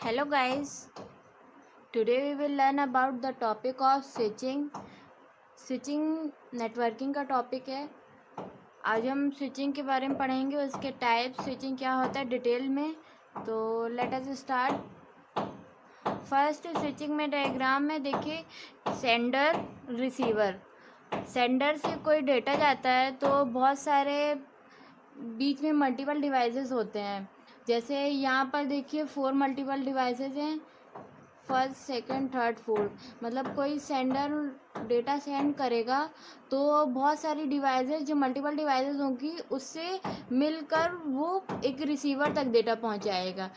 Hello guys, today we will learn about the topic of switching. Switching networking का topic है। आज हम switching के बारे में पढ़ेंगे, उसके टाइप, स्विचिंग क्या होता है डिटेल में। तो let us start. First switching में डायग्राम में देखिए सेंडर रिसीवर। सेंडर से कोई डेटा जाता है तो बहुत सारे बीच में मल्टीपल डिवाइसेस होते हैं। जैसे यहाँ पर देखिए 4 मल्टीपल डिवाइसेस हैं, फर्स्ट सेकंड थर्ड फोर्थ। मतलब कोई सेंडर डेटा सेंड करेगा तो बहुत सारी डिवाइसेस जो मल्टीपल डिवाइसेस होंगी उससे मिलकर वो एक रिसीवर तक डेटा पहुंचाएगा।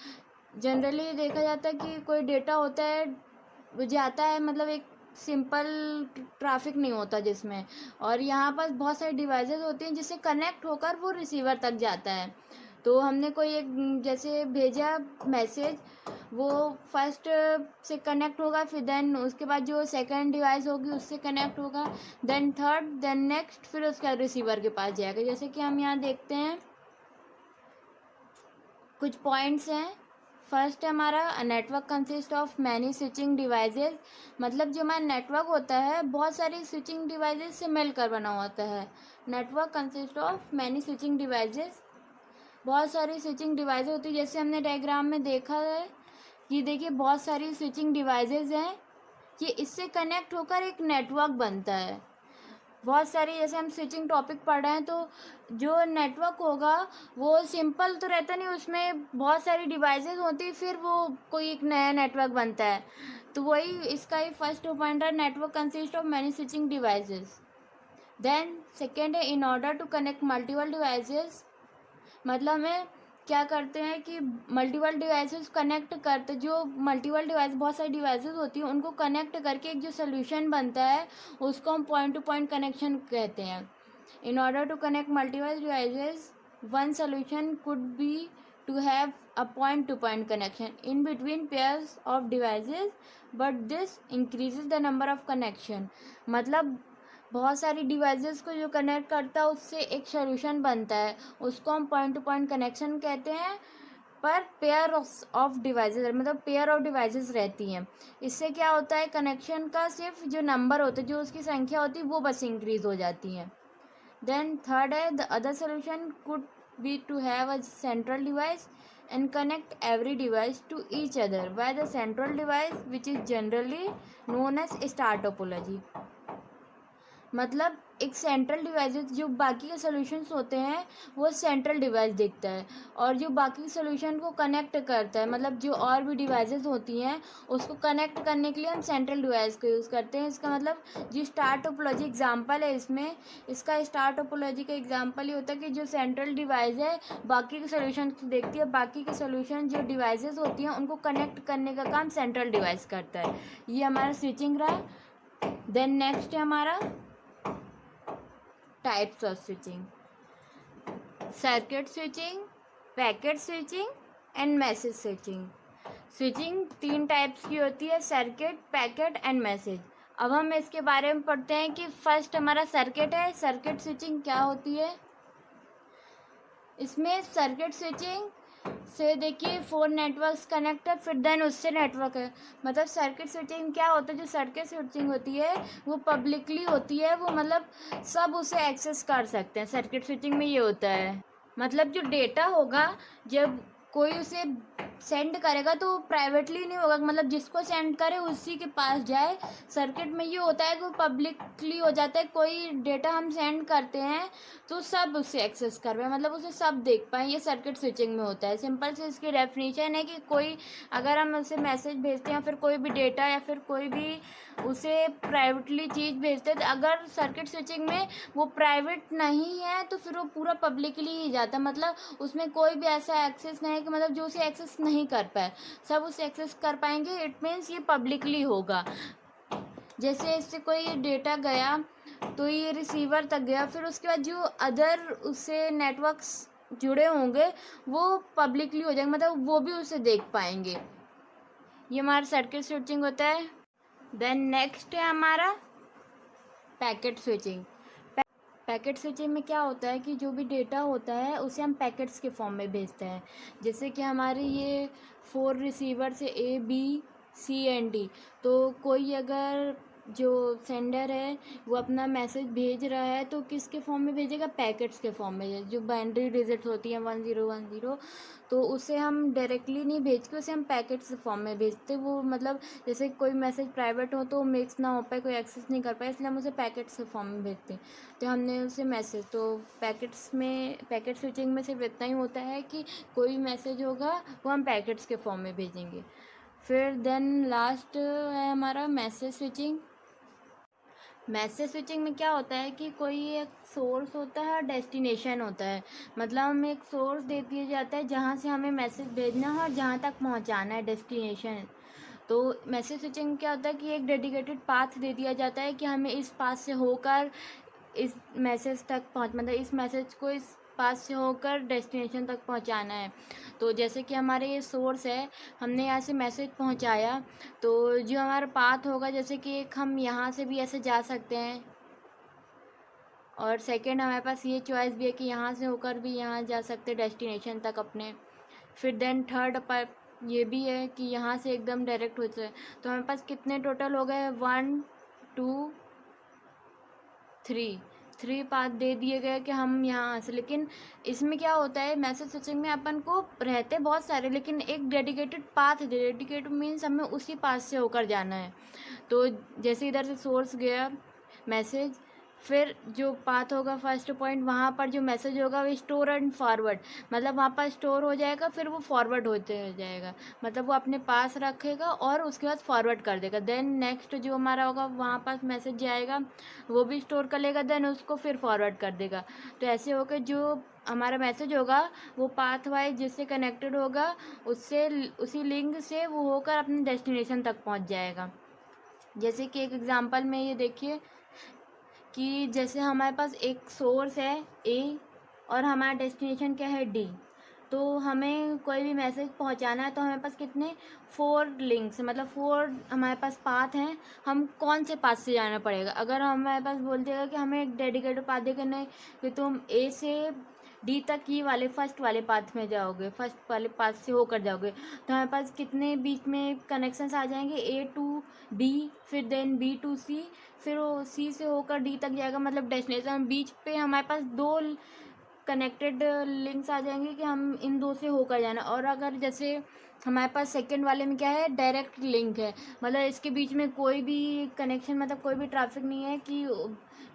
जनरली देखा जाता है कि कोई डेटा होता है वो जाता है, मतलब एक सिंपल ट्रैफिक नहीं होता जिसमें, और यहाँ पर बहुत सारी डिवाइसेस होती हैं जिससे कनेक्ट होकर वो रिसीवर तक जाता है। तो हमने कोई एक जैसे भेजा मैसेज, वो फर्स्ट से कनेक्ट होगा, फिर देन उसके बाद जो सेकंड डिवाइस होगी उससे कनेक्ट होगा, देन थर्ड, देन नेक्स्ट, फिर उसका रिसीवर के पास जाएगा। जैसे कि हम यहाँ देखते हैं कुछ पॉइंट्स हैं। फर्स्ट हमारा network consist of many switching devices. मतलब जो हमारा नेटवर्क होता है बहुत सारी स्विचिंग डिवाइसेस से मिलकर बना होता है। Network consist of many switching devices, बहुत सारी स्विचिंग डिवाइसेस होती है। जैसे हमने डायग्राम में देखा है कि देखिए बहुत सारी स्विचिंग डिवाइसेस हैं, ये इससे कनेक्ट होकर एक नेटवर्क बनता है। बहुत सारी, जैसे हम स्विचिंग टॉपिक पढ़ रहे हैं तो जो नेटवर्क होगा वो सिंपल तो रहता नहीं, उसमें बहुत सारी डिवाइसेस होती, फिर वो कोई एक नया नेटवर्क बनता है। तो वही इसका ही फर्स्ट पॉइंट है, network consist of many switching devices. Then second है in order to connect multiple devices. मतलब हमें क्या करते हैं कि मल्टीपल डिवाइसेस कनेक्ट करते, जो मल्टीपल डिवाइस बहुत सारी डिवाइसेस होती हैं उनको कनेक्ट करके एक जो सोल्यूशन बनता है उसको हम पॉइंट टू पॉइंट कनेक्शन कहते हैं। In order to connect multiple devices one solution could be to have a point to point connection in between pairs of devices, but this increases the number of connection. मतलब बहुत सारी devices को जो connect करता है उससे एक solution बनता है, उसको हम पॉइंट टू पॉइंट कनेक्शन कहते हैं। पर पेयर ऑफ डिवाइसेस, मतलब पेयर ऑफ डिवाइसेस रहती हैं। इससे क्या होता है, कनेक्शन का सिर्फ जो नंबर होता है, जो उसकी संख्या होती है वो बस इंक्रीज हो जाती है। देन थर्ड है the other solution could be to have a central device and connect every device to each other by the central device, which is generally known as star topology। मतलब एक central device जो बाकी के solutions होते हैं वो central device देखता है, और जो बाकी सोल्यूशन को कनेक्ट करता है, मतलब जो और भी डिवाइसेस होती हैं उसको कनेक्ट करने के लिए हम सेंट्रल डिवाइस को यूज़ करते हैं। इसका मतलब जो स्टार टोपोलॉजी एग्जांपल है इसमें, इसका स्टार टोपोलॉजी का एग्जांपल ये होता है कि जो सेंट्रल डिवाइस है बाकी के सोल्यूशन देखती है, बाकी के सोल्यूशन जो डिवाइसेस होती हैं उनको कनेक्ट करने का काम सेंट्रल डिवाइस करता है। ये हमारा स्विचिंग रहा। देन नेक्स्ट है हमारा types of switching. Circuit switching, packet switching and message switching. Switching 3 types की होती है, सर्किट, पैकेट एंड मैसेज। अब हम इसके बारे में पढ़ते हैं कि फर्स्ट हमारा सर्किट है। सर्किट स्विचिंग क्या होती है, इसमें सर्किट स्विचिंग से देखिए 4 नेटवर्क्स कनेक्ट है, फिर देन उससे नेटवर्क है। मतलब सर्किट स्विचिंग क्या होता है, जो सर्किट स्विचिंग होती है वो पब्लिकली होती है, वो मतलब सब उसे एक्सेस कर सकते हैं। सर्किट स्विचिंग में ये होता है, मतलब जो डेटा होगा जब कोई उसे सेंड करेगा तो प्राइवेटली नहीं होगा, मतलब जिसको सेंड करे उसी के पास जाए। सर्किट में ये होता है कि वो पब्लिकली हो जाता है, कोई डेटा हम सेंड करते हैं तो सब उसे एक्सेस कर पाए, मतलब उसे सब देख पाए। ये सर्किट स्विचिंग में होता है। सिंपल से इसकी डेफिनेशन है कि कोई अगर हम उसे मैसेज भेजते हैं, फिर कोई भी डेटा या फिर कोई भी उसे प्राइवेटली चीज़ भेजते हैं, तो अगर सर्किट स्विचिंग में वो प्राइवेट नहीं है तो फिर वो पूरा पब्लिकली ही जाता है। मतलब उसमें कोई भी ऐसा एक्सेस नहीं है कि मतलब जो उसे एक्सेस नहीं कर पाए सब उसे एक्सेस कर पाएंगे। इट मीन्स ये पब्लिकली होगा। जैसे इससे कोई डेटा गया तो ये रिसीवर तक गया, फिर उसके बाद जो अदर उससे नेटवर्क्स जुड़े होंगे वो पब्लिकली हो जाएंगे, मतलब वो भी उसे देख पाएंगे। ये हमारा सर्किट स्विचिंग होता है। देन नेक्स्ट है हमारा पैकेट स्विचिंग। पैकेट स्विचिंग में क्या होता है कि जो भी डेटा होता है उसे हम पैकेट्स के फॉर्म में भेजते हैं। जैसे कि हमारे ये 4 रिसीवर्स है, A, B, C and D। तो कोई अगर जो सेंडर है वो अपना मैसेज भेज रहा है तो किसके फॉर्म में भेजेगा? पैकेट्स के फॉर्म में, जो बाइनरी डिजिट्स होती हैं 1010, तो उसे हम डायरेक्टली नहीं भेज के उसे हम पैकेट्स फॉर्म में भेजते। वो मतलब जैसे कोई मैसेज प्राइवेट हो तो मिक्स ना हो पाए, कोई एक्सेस नहीं कर पाए, इसलिए हम उसे पैकेट्स के फॉर्म में भेजते हैं। तो हमने उसे मैसेज, तो पैकेट्स में, पैकेट स्विचिंग में सिर्फ इतना ही होता है कि कोई मैसेज होगा वो हम पैकेट्स के फॉर्म में भेजेंगे। फिर देन लास्ट है हमारा मैसेज स्विचिंग। मैसेज स्विचिंग में क्या होता है कि कोई एक सोर्स होता है और डेस्टिनेशन होता है। मतलब हमें एक सोर्स दे दिया जाता है जहाँ से हमें मैसेज भेजना है और जहाँ तक पहुँचाना है, डेस्टिनेशन। तो मैसेज स्विचिंग में क्या होता है कि एक डेडिकेटेड पाथ दे दिया जाता है कि हमें इस पाथ से होकर इस मैसेज तक मतलब इस मैसेज को इस पास से होकर डेस्टिनेशन तक पहुंचाना है। तो जैसे कि हमारे ये सोर्स है, हमने यहाँ से मैसेज पहुंचाया, तो जो हमारा पाथ होगा, जैसे कि एक हम यहाँ से भी ऐसे जा सकते हैं, और सेकंड हमारे पास ये चॉइस भी है कि यहाँ से होकर भी यहाँ जा सकते हैं डेस्टिनेशन तक अपने। फिर देन थर्ड पर ये भी है कि यहाँ से एकदम डायरेक्ट होते हैं। तो हमारे पास कितने टोटल हो गए? 1 2 3 पाथ दे दिए गए कि हम यहाँ से। लेकिन इसमें क्या होता है, मैसेज स्विचिंग में अपन को रहते बहुत सारे, लेकिन एक डेडिकेटेड पाथ, डेडिकेटेड मीन्स हमें उसी पाथ से होकर जाना है। तो जैसे इधर से सोर्स गया मैसेज, फिर जो पाथ होगा फर्स्ट पॉइंट, वहाँ पर जो मैसेज होगा वो स्टोर एंड फॉरवर्ड, मतलब वहाँ पर स्टोर हो जाएगा, फिर वो फॉरवर्ड होते हो जाएगा, मतलब वो अपने पास रखेगा और उसके बाद फॉरवर्ड कर देगा। देन नेक्स्ट जो हमारा होगा वहाँ पास मैसेज जाएगा, वो भी स्टोर कर लेगा, देन उसको फिर फॉरवर्ड कर देगा। तो ऐसे होकर जो हमारा मैसेज होगा वो पाथ वाइज जिससे कनेक्टेड होगा, उससे उसी लिंक से वो होकर अपने डेस्टिनेशन तक पहुँच जाएगा। जैसे कि एक एग्जांपल में ये देखिए कि जैसे हमारे पास एक सोर्स है A और हमारा डेस्टिनेशन क्या है D। तो हमें कोई भी मैसेज पहुंचाना है तो हमारे पास कितने 4 लिंक्स, मतलब 4 हमारे पास पाथ हैं। हम कौन से पाथ से जाना पड़ेगा? अगर हमारे पास बोल देगा कि हमें एक डेडिकेटेड पाथ देगा, नहीं कि तुम A से D तक ही वाले फर्स्ट वाले पाथ में जाओगे, फर्स्ट वाले पाथ से होकर जाओगे, तो हमारे पास कितने बीच में कनेक्शंस आ जाएंगे? A to D, फिर देन B to C, फिर वो C से होकर D तक जाएगा, मतलब डेस्टिनेशन। बीच पे हमारे पास 2 कनेक्टेड लिंक्स आ जाएंगे कि हम इन 2 से होकर जाना। और अगर जैसे हमारे पास सेकंड वाले में क्या है, डायरेक्ट लिंक है, मतलब इसके बीच में कोई भी कनेक्शन, मतलब कोई भी ट्रैफिक नहीं है कि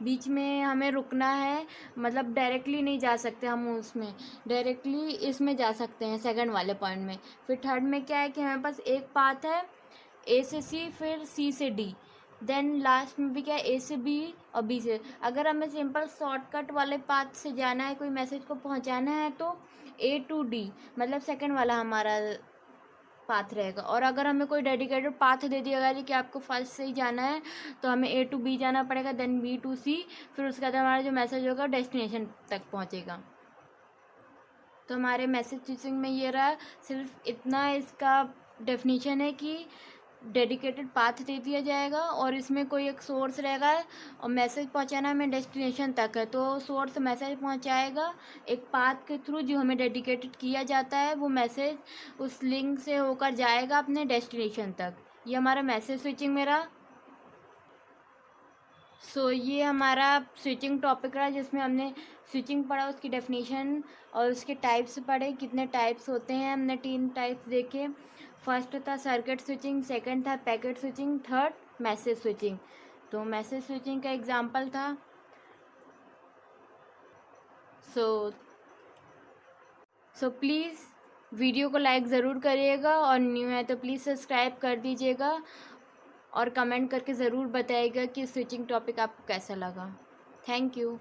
बीच में हमें रुकना है, मतलब डायरेक्टली नहीं जा सकते हम उसमें, डायरेक्टली इसमें जा सकते हैं सेकंड वाले पॉइंट में। फिर थर्ड में क्या है कि हमारे पास एक पाथ है A से C, फिर C से D, देन लास्ट में भी क्या है, A से B और B से। अगर हमें सिंपल शॉर्टकट वाले पाथ से जाना है, कोई मैसेज को पहुंचाना है, तो A to D, मतलब सेकंड वाला हमारा पाथ रहेगा। और अगर हमें कोई डेडिकेटेड पाथ दे दिया गया कि आपको फर्स्ट से ही जाना है, तो हमें A to B जाना पड़ेगा, देन B to C, फिर उसके बाद हमारा जो मैसेज होगा डेस्टिनेशन तक पहुंचेगा। तो हमारे मैसेज स्विचिंग में ये रहा, सिर्फ इतना इसका डेफिनेशन है कि डेडिकेटेड पाथ दे दिया जाएगा और इसमें कोई एक सोर्स रहेगा और मैसेज पहुंचाना हमें डेस्टिनेशन तक है, तो सोर्स मैसेज पहुंचाएगा एक पाथ के थ्रू जो हमें डेडिकेटेड किया जाता है, वो मैसेज उस लिंक से होकर जाएगा अपने डेस्टिनेशन तक। ये हमारा मैसेज स्विचिंग में रहा। ये हमारा स्विचिंग टॉपिक रहा जिसमें हमने स्विचिंग पढ़ा, उसकी डेफिनेशन और उसके टाइप्स पढ़े, कितने टाइप्स होते हैं हमने 3 टाइप्स देखे। फर्स्ट था सर्किट स्विचिंग, सेकंड था packet switching, third message switching. तो मैसेज स्विचिंग का एग्जांपल था। सो प्लीज़ वीडियो को लाइक ज़रूर करिएगा और न्यू है तो प्लीज़ सब्सक्राइब कर दीजिएगा और कमेंट करके ज़रूर बताइएगा कि स्विचिंग टॉपिक आपको कैसा लगा। Thank you.